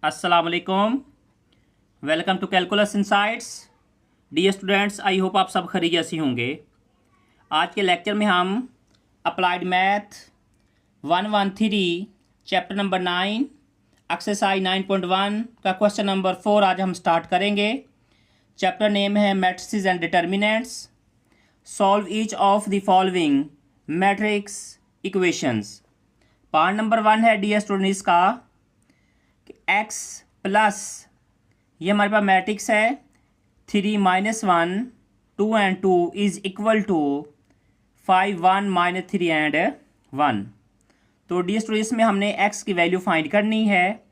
अस्सलाम वालेकुम। Welcome to calculus insights. Dear students, I hope आप सब खैरियत से होंगे। आज के लेक्चर में हम applied math 113 chapter number 9 exercise 9.1 का क्वेश्चन नंबर 4 आज हम स्टार्ट करेंगे। चैप्टर नेम है matrices and determinants. Solve each of the following matrix equations. Part number 1 है डियर स्टूडेंट्स का x प्लस ये हमारे पास मैट्रिक्स है 3 -1 2 and 2 is equal to 5 1 -3 and 1। तो डी स्टूडेंट्स में हमने x की वैल्यू फाइंड करनी है।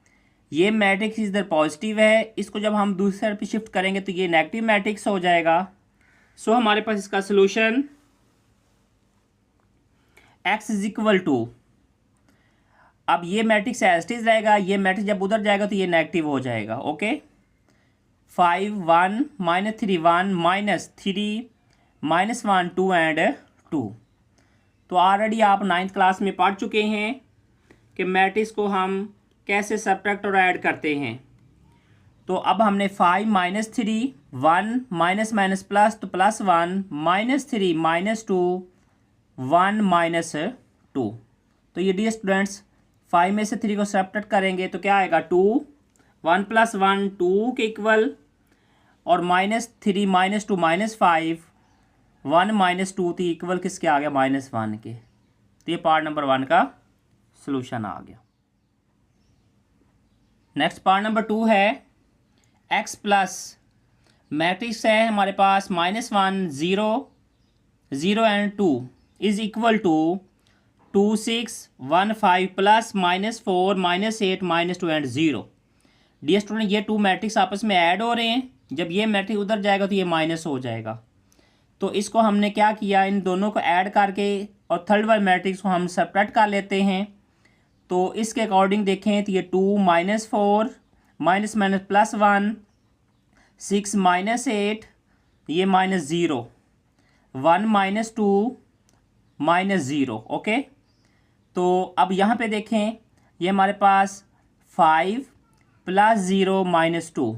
ये मैट्रिक्स इधर पॉजिटिव है, इसको जब हम दूसरी साइड पे शिफ्ट करेंगे तो ये नेगेटिव मैट्रिक्स हो जाएगा। सो हमारे पास इसका solution x is equal to, अब ये मैट्रिक्स एस्टिज रहेगा, ये मैट्रिक्स जब उधर जाएगा तो ये नेगेटिव हो जाएगा। Okay, 5 1 -3 1 -3 -1 2 and 2। तो ऑलरेडी आप 9th क्लास में पढ़ चुके हैं कि मैट्रिक्स को हम कैसे सब्ट्रैक्ट और ऐड करते हैं। तो अब हमने 5 -3 1 माइनस माइनस प्लस तो +1 -3 -2 1 -2। तो ये डियर स्टूडेंट्स 5 में से 3 को सब्ट्रैक्ट करेंगे तो क्या आएगा 2 1 + 1 2 के इक्वल, और -3 -2 -5 1 -2 तो इक्वल किसके आ गया -1 के। तो ये पार्ट नंबर 1 का सॉल्यूशन आ गया। नेक्स्ट पार्ट नंबर 2 है x प्लस मैट्रिक्स है हमारे पास -1 0 0 and 2 is equal to 2 6 1 5 plus -4 -8 -2 and 0। Dear student ये 2 मैट्रिक्स आपस में ऐड हो रहे हैं, जब ये मैट्रिक्स उधर जाएगा तो ये माइनस हो जाएगा। तो इसको हमने क्या किया, इन दोनों को ऐड करके और थर्ड वाले मैट्रिक्स को हम सब्ट्रैक्ट कर लेते हैं। तो इसके अकॉर्डिंग देखें तो ये 2 -4 +1 6 -8 ये -0 1 -2 -0। ओके, तो अब यहाँ पे देखें ये हमारे पास 5 + 0 -2।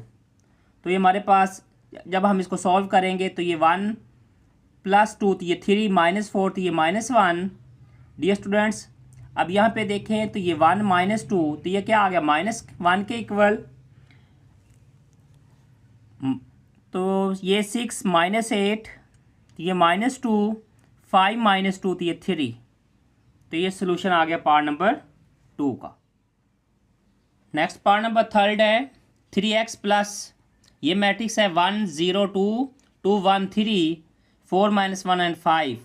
तो ये हमारे पास जब हम इसको सॉल्व करेंगे तो ये 1 + 2 तो ये 3 -4 तो ये -1। डियर स्टूडेंट्स अब यहाँ पे देखें तो ये 1 -2 तो ये क्या आ गया -1 के इक्वल। तो ये 6 -8 तो ये -2 5 -2 तो ये 3। तो ये सोल्यूशन आ गया पार्ट नंबर 2 का। नेक्स्ट पार्ट नंबर 3 है 3x प्लस ये मैट्रिक्स है 1 0 2 2 1 3 4 -1 and 5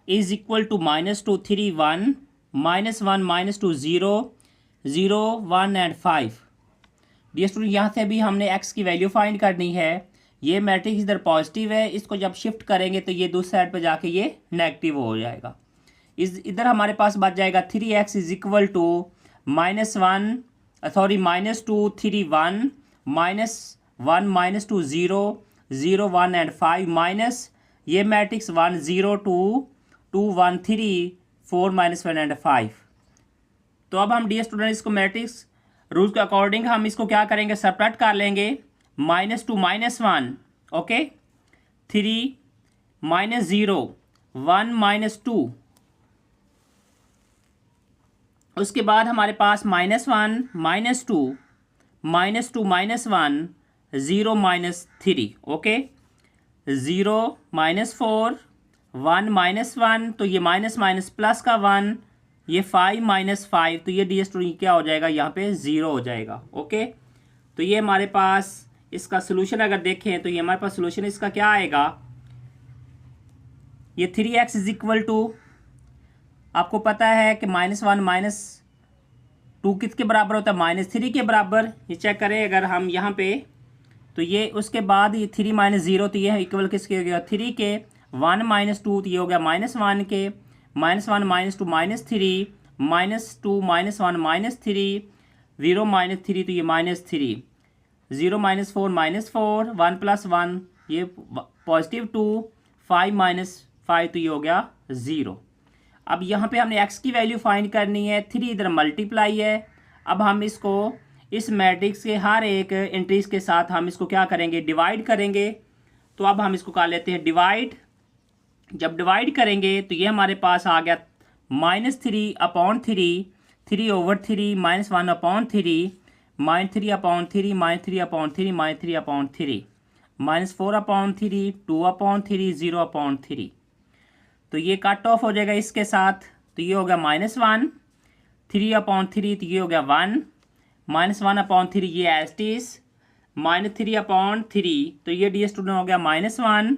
is equal to -2 3 1 -1 -2 0 0 1 and 5। Dear student यहाँ से भी हमने x की वैल्यू फाइंड करनी है। ये मैट्रिक्स इधर पॉजिटिव है, इसको जब शिफ्ट करेंगे तो ये दूसरी साइड पे जाके ये नेगेटिव हो जाएगा। इधर हमारे पास बच जाएगा 3x is equal to -2 3 1 -1 -2 0 0 1 and 5 minus ये मैट्रिक्स 1 0 2 2 1 3 4 -1 and 5। तो अब हम डियर स्टूडेंट इसको मैट्रिक्स रूल के अकॉर्डिंग हम इसको क्या करेंगे, सब्ट्रैक्ट कर लेंगे। -2 -1 ओके, 3 -0 1 -2, उसके बाद हमारे पास -1 -2 -2 -1 0 -3 ओके, 0 -4 1 -1 तो ये माइनस माइनस प्लस का 1 ये 5 -5 तो ये डी स्टूडेंट क्या हो जाएगा यहाँ पे 0 हो जाएगा। ओके, तो ये हमारे पास इसका सोल्यूशन अगर देखें तो ये हमारे पास सोल्यूशन इसका क्या आएगा, ये 3x इज इक्वल टू आपको पता है कि -1 -2 किसके बराबर होता है -3 के बराबर। ये चेक करें अगर हम यहाँ पे तो ये उसके बाद ये 3 -0 तो ये इक्वल किसके हो गया 3 के, 1 -2 तो ये हो गया -1 के, -1 -2 -3 -2 -1 -3 0 -3 तो ये -3 0 -4 -4 1 + 1 ये +2 5 -5 तो ये हो गया 0। अब यहाँ पे हमने x की वैल्यू फाइंड करनी है, 3 इधर मल्टीप्लाई है। अब हम इसको इस मैट्रिक्स के हर एक एंट्रीज के साथ हम इसको क्या करेंगे, डिवाइड करेंगे। तो अब हम इसको कर लेते हैं डिवाइड। जब डिवाइड करेंगे तो ये हमारे पास आ गया -3/3, 3/3 -1/3, -3/3, -3/3, -3/3, -4/3, 2/3, 0/3। तो ये कट ऑफ हो जाएगा इसके साथ, तो ये हो गया -1, 3/3 तो ये हो गया 1, -1/3 ये एज इट इज, -3/3 तो ये डी स्टूडेंट हो गया -1,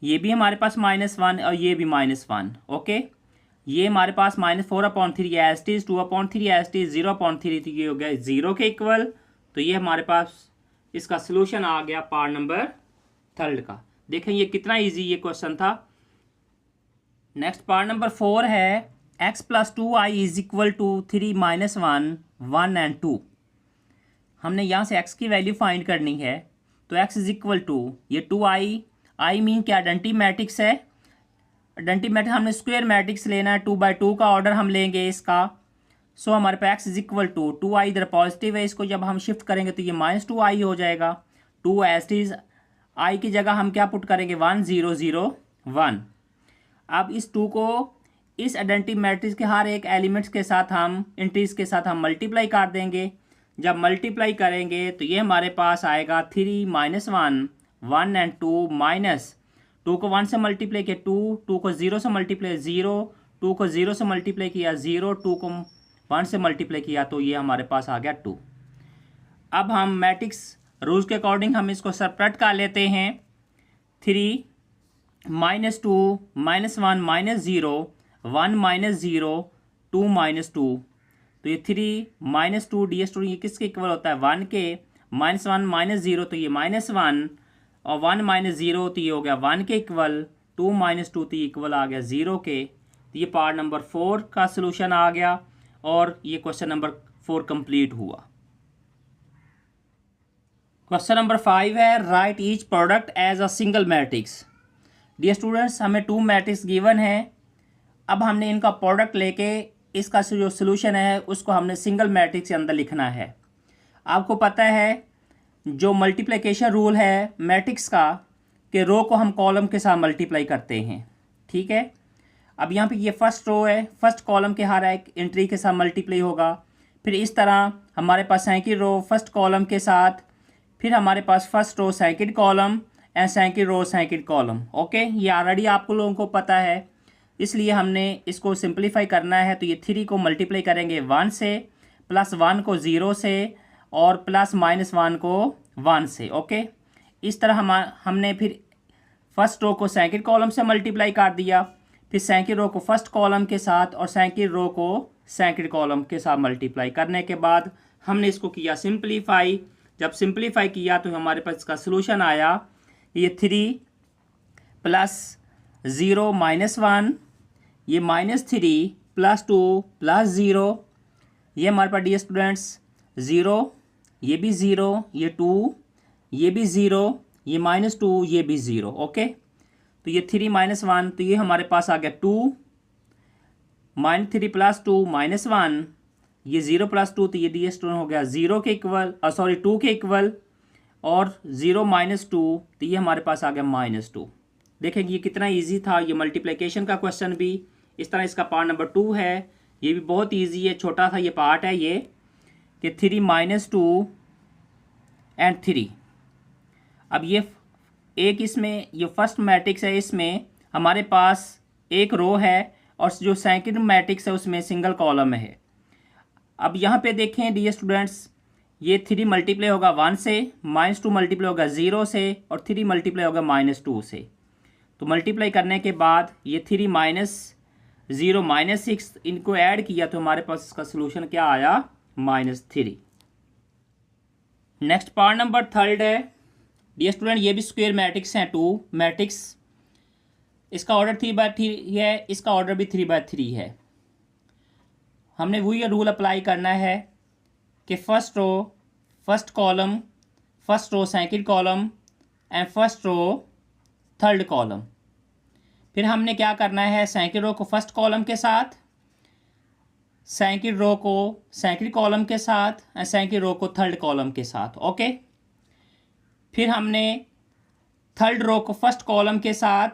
ये भी हमारे पास -1 और ये भी -1। ओके, ये हमारे पास -4/3 as it is, 2/3 as it is, 0/3 तो ये हो गया 0 के इक्वल। तो ये हमारे पास इसका सोल्यूशन आ गया पार्ट नंबर 3 का। देखें ये कितना इजी ये क्वेश्चन था। नेक्स्ट पार्ट नंबर 4 है x + 2i is equal to 3 - 1, 1 and 2। हमने यहाँ से x की वैल्यू फाइंड करनी है। तो x इज इक्वल टू ये 2i, i मीन क्या, आइडेंटिटी मैट्रिक्स है। आइडेंटिटी मैट्रिक्स हमने स्क्वायर मैट्रिक्स लेना है, 2/2 का ऑर्डर हम लेंगे इसका। सो हमारे पास x is equal to 2i इधर पॉजिटिव है, इसको जब हम शिफ्ट करेंगे तो ये -2i हो जाएगा। 2 एज इज, i की जगह हम क्या पुट करेंगे, 1 0 0 1। अब इस 2 को इस आइडेंटिटी मैट्रिक्स के हर एक एलिमेंट्स के साथ हम एंट्रीज के साथ हम मल्टीप्लाई कर देंगे। जब मल्टीप्लाई करेंगे तो ये हमारे पास आएगा 3 - 1, 1 एंड 2 माइनस 2 को 1 से मल्टीप्लाई किया 2, 2 को 0 से मल्टीप्लाई 0, 2 को 0 से मल्टीप्लाई किया 0, 2 को 1 से मल्टीप्लाई किया तो ये हमारे पास आ गया 2। अब हम मैट्रिक्स रूल्स के अकॉर्डिंग हम इसको सबट्रैक्ट कर लेते हैं। 3 - 2 - 1 - 0, 1 - 0, 2 - 2। तो ये 3 - 2 डी स्टूडेंट ये किसके इक्वल होता है, 1 के। -1 - 0 तो ये -1 और 1 - 0 तो ये हो गया 1 के इक्वल, 2 - 2 तो ये इक्वल आ गया 0 के। तो ये पार्ट नंबर 4 का सलूशन आ गया और ये क्वेश्चन नंबर 4 कंप्लीट हुआ। क्वेश्चन नंबर 5 है write each product as a single matrix. Dear students हमें 2 मैट्रिक्स गिवन है। अब हमने इनका प्रोडक्ट लेके इसका जो सोल्यूशन है उसको हमने सिंगल मैट्रिक्स के अंदर लिखना है। आपको पता है जो मल्टीप्लिकेशन रूल है मैट्रिक्स का कि रो को हम कॉलम के साथ मल्टीप्लाई करते हैं, ठीक है। अब यहाँ पे ये फर्स्ट रो है, फर्स्ट कॉलम के हर एक एंट्री के साथ मल्टीप्लाई होगा। फिर इस तरह हमारे पास सेकंड रो फर्स्ट कॉलम के साथ, फिर हमारे पास first row second column and second row second column. Okay, ये ऑलरेडी आपको लोगों को पता है, इसलिए हमने इसको सिंप्लीफाई करना है। तो ये 3 को मल्टीप्लाई करेंगे 1 से, +1 को 0 से और +-1 को 1 से। ओके, इस तरह हमने फिर फर्स्ट रो को सेकंड कॉलम से मल्टीप्लाई कर दिया, फिर सेकंड रो को फर्स्ट कॉलम के साथ और सेकंड रो को सेकंड कॉलम के साथ मल्टीप्लाई करने के बाद हमने इसको किया सिंप्लीफाई। जब सिंप्लीफाई किया तो हमारे पास इसका सोल्यूशन आया, ये 3 + 0 - 1, ये -3 + 2 + 0, ये हमारे पास डी स्टूडेंट्स 0, ये भी 0, ये 2, ये भी 0, ये -2, ये भी 0। ओके, तो ये 3 - 1 तो ये हमारे पास आ गया 2, -3 + 2 -1, ये 0 + 2 तो ये डी स्टूडेंट हो गया 0 के इक्वल, 2 के इक्वल, और 0 - 2 तो ये हमारे पास आ गया -2। देखेंगे ये कितना इजी था। ये मल्टीप्लिकेशन का क्वेश्चन भी इस तरह इसका पार्ट नंबर 2 है, ये भी बहुत इजी है, छोटा सा ये पार्ट है ये कि 3 - 2 एंड 3। अब ये एक इसमें ये फर्स्ट मैट्रिक्स है, इसमें हमारे पास एक रो है और जो सेकंड मैट्रिक्स है उसमें सिंगल कॉलम है। अब यहाँ पे देखें डियर स्टूडेंट्स, ये 3 मल्टीप्लाई होगा 1 से, -2 मल्टीप्लाई होगा 0 से और 3 मल्टीप्लाई होगा -2 से। तो मल्टीप्लाई करने के बाद ये 3 - 0 -6 इनको ऐड किया तो हमारे पास इसका सोल्यूशन क्या आया, -3। नेक्स्ट पार्ट नंबर 3 है डियर स्टूडेंट, ये भी स्क्वायर मैट्रिक्स हैं 2 मैट्रिक्स। इसका ऑर्डर 3/3 है, इसका ऑर्डर भी 3/3 है। हमने वही रूल अप्लाई करना है कि first row first column, first row second column and first row third column. फिर हमने क्या करना है, सेकंड रो को फर्स्ट कॉलम के साथ, सेकंड रो को सेकंड कॉलम के साथ एंड सेकंड रो को थर्ड कॉलम के साथ। ओके, फिर हमने थर्ड रो को फर्स्ट कॉलम के साथ,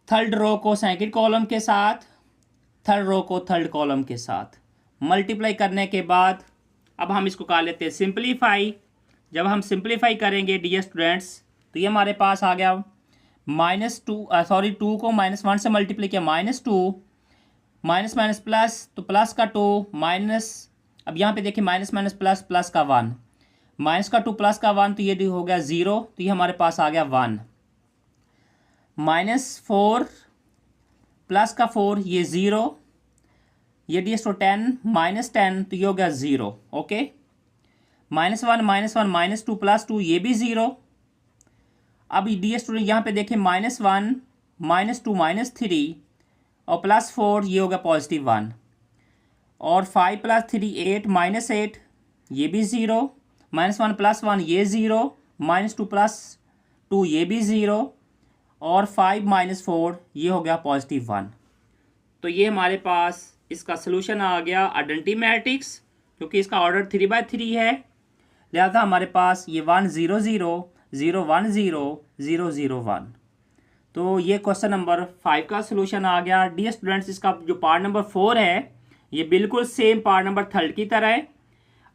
थर्ड रो को सेकंड कॉलम के साथ, थर्ड रो को थर्ड कॉलम के साथ मल्टीप्लाई करने के बाद अब हम इसको कर लेते हैं सिंप्लीफाई। जब हम सिंप्लीफाई करेंगे डियर स्टूडेंट्स, तो ये हमारे पास आ गया टू को -1 से मल्टीप्लाई किया, -2 माइनस माइनस प्लस, तो प्लस का 2 माइनस, अब यहाँ पे देखिए माइनस माइनस प्लस, प्लस का 1, माइनस का 2 प्लस का 1, तो ये हो गया 0, तो ये हमारे पास आ गया 1। -4 प्लस का 4 ये 0, ये डी तो 10 -10, तो ये हो गया 0। ओके, -1 -2 प्लस 2 ये भी 0। अब डी स्टूडेंट यहाँ पे देखिए -1 -2 -3 और +4 ये हो गया +1, और 5 + 3 8 -8 ये भी 0, -1 + 1 ये 0, -2 + 2 ये भी 0, और 5 - 4 ये हो गया +1। तो ये हमारे पास इसका सलूशन आ गया आइडेंटिटी मैट्रिक्स, क्योंकि इसका ऑर्डर 3×3 है, लिहाजा हमारे पास ये 1 0 0 0 1 0 0 0 1। तो ये क्वेश्चन नंबर 5 का सलूशन आ गया। डियर स्टूडेंट्स, इसका जो पार्ट नंबर 4 है ये बिल्कुल सेम पार्ट नंबर 3 की तरह है।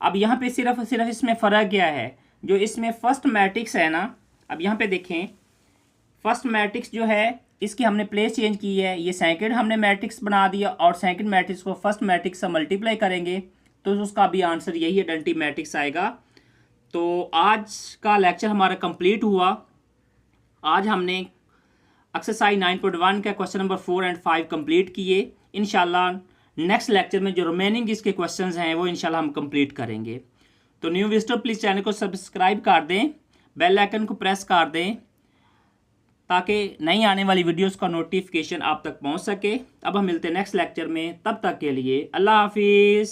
अब यहाँ पे सिर्फ इसमें फ़र्क क्या है, जो इसमें फर्स्ट मैट्रिक्स है ना, अब यहाँ पे देखें फर्स्ट मैट्रिक्स जो है इसकी हमने प्लेस चेंज की है, ये सेकंड हमने मैट्रिक्स बना दिया, और सेकंड मैट्रिक्स को फर्स्ट मैट्रिक्स से मल्टीप्लाई करेंगे तो उसका भी आंसर यही आइडेंटिटी मैट्रिक्स आएगा। तो आज का लेक्चर हमारा कंप्लीट हुआ। आज हमने एक्सरसाइज 9.1 का क्वेश्चन नंबर 4 और 5 कंप्लीट किए। इंशाल्लाह नेक्स्ट लेक्चर में जो रिमेनिंग इसके क्वेश्चंस हैं वो इंशाल्लाह हम कंप्लीट करेंगे। तो न्यू विजिटर प्लीज़ चैनल को सब्सक्राइब कर दें, बेल आइकन को प्रेस कर दें, ताकि नई आने वाली वीडियोस का नोटिफिकेशन आप तक पहुंच सके। अब हम मिलते हैं नेक्स्ट लेक्चर में, तब तक के लिए अल्लाह हाफिज़।